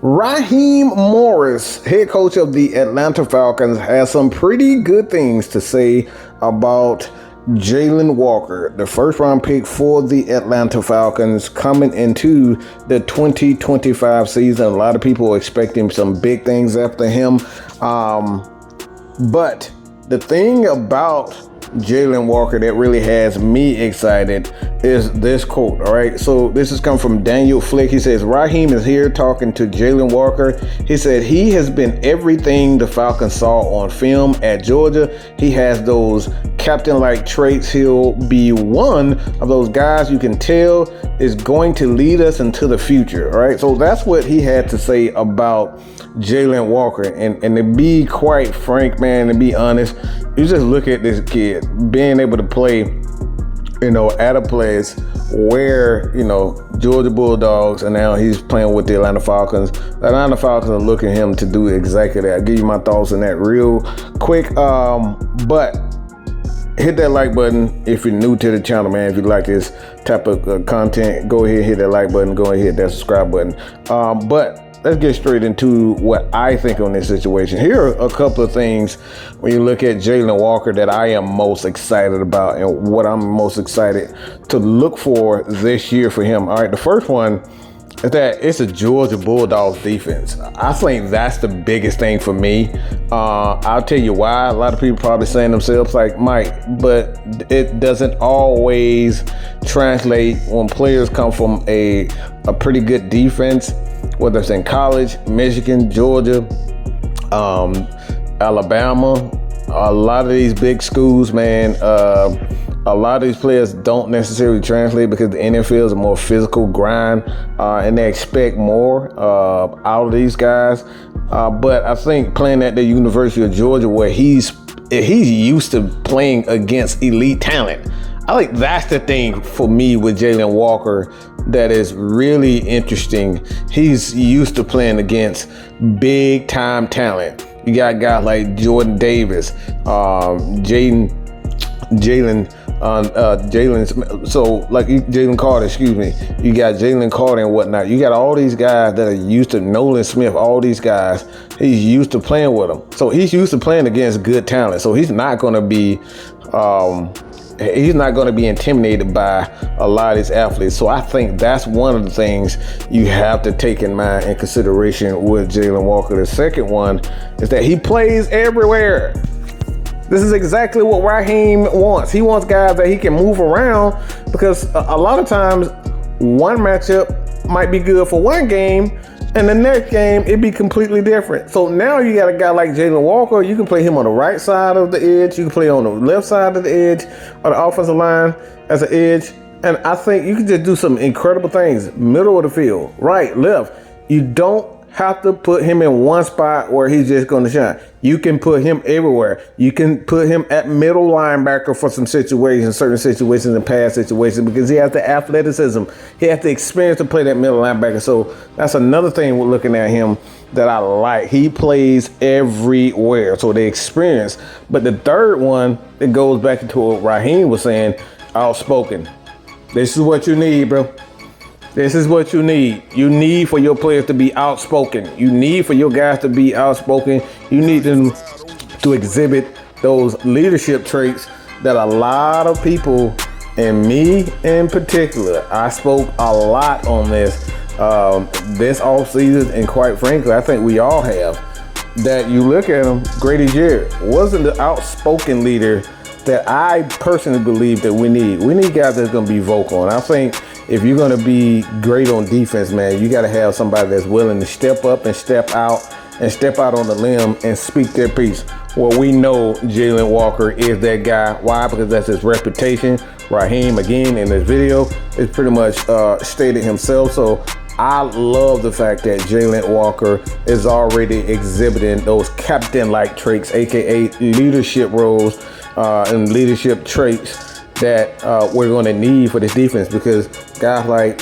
Raheem Morris, head coach of the Atlanta Falcons, has some pretty good things to say about Jalon Walker, the first round pick for the Atlanta Falcons coming into the 2025 season. A lot of people are expecting some big things after him. But the thing about Jalon Walker that really has me excited is this quote. All right, so this is come from Daniel Flick. He says Raheem is here talking to Jalon Walker. He said he has been everything the Falcons saw on film at Georgia. He has those captain-like traits. He'll be one of those guys you can tell is going to lead us into the future. All right, so that's what he had to say about Jalon Walker. And to be quite frank, man, to be honest, you just look at this kid being able to play, at a place where, Georgia Bulldogs, and now he's playing with the Atlanta Falcons. The Atlanta Falcons are looking at him to do exactly that. I'll give you my thoughts on that real quick. But hit that like button if you're new to the channel, man. If you like this type of content, go ahead, hit that like button, go ahead, hit that subscribe button. But let's get straight into what I think on this situation. Here are a couple of things when you look at Jalon Walker that I am most excited about and what I'm most excited to look for this year for him. All right, the first one is that it's a Georgia Bulldogs defense. I think that's the biggest thing for me. I'll tell you why. A lot of people probably saying themselves like, Mike, but it doesn't always translate when players come from a pretty good defense, whether it's in college, Michigan, Georgia, Alabama, a lot of these big schools, man. A lot of these players don't necessarily translate because the NFL is a more physical grind, and they expect more out of these guys. But I think playing at the University of Georgia, where he's used to playing against elite talent, I think that's the thing for me with Jalon Walker that is really interesting. He's used to playing against big time talent. You got guys like Jordan Davis, Jalen Carter, excuse me. You got Jalen Carter and whatnot. You got all these guys that are used to Nolan Smith, all these guys. He's used to playing with them. So he's used to playing against good talent. So he's not going to be intimidated by a lot of these athletes. So I think that's one of the things you have to take in mind and consideration with Jalon Walker. The second one is that he plays everywhere. This is exactly what Raheem wants. He wants guys that he can move around, because a lot of times one matchup might be good for one game and the next game it'd be completely different. So now you got a guy like Jalon Walker. You can play him on the right side of the edge. You can play on the left side of the edge or the offensive line as an edge. And I think you can just do some incredible things. Middle of the field, right, left. You don't have to put him in one spot where he's just going to shine. You can put him everywhere. You can put him at middle linebacker for some situations, certain situations and pass situations, because he has the athleticism. He has the experience to play that middle linebacker. So that's another thing we're looking at him that I like. He plays everywhere. So the experience. But the third one, it goes back into what Raheem was saying, outspoken. This is what you need, bro. This is what you need. You need for your players to be outspoken. You need for your guys to be outspoken. You need them to exhibit those leadership traits that a lot of people, and me in particular, I spoke a lot on this offseason, and quite frankly, I think we all have, that you look at him, Grady Jarrett wasn't the outspoken leader that I personally believe that we need. We need guys that's going to be vocal. And I think if you're going to be great on defense, man, you got to have somebody that's willing to step up and step out on the limb and speak their piece. Well, we know Jalon Walker is that guy. Why? Because that's his reputation. Raheem, again, in this video, is pretty much stated himself. So I love the fact that Jalon Walker is already exhibiting those captain-like traits, aka leadership roles and leadership traits that we're going to need for this defense, because guys like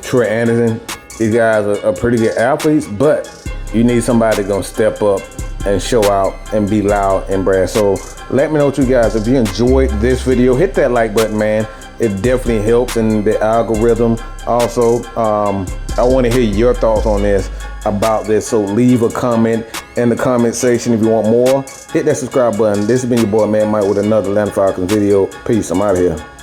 Troy Anderson, these guys are pretty good athletes, but you need somebody that's going to step up and show out and be loud and brash. So let me know what you guys, if you enjoyed this video, hit that like button, man. It definitely helps in the algorithm. Also, I want to hear your thoughts on this, about this. So leave a comment in the comment section if you want more. Hit that subscribe button. This has been your boy Man Mike with another Atlanta Falcons video. Peace. I'm out of here.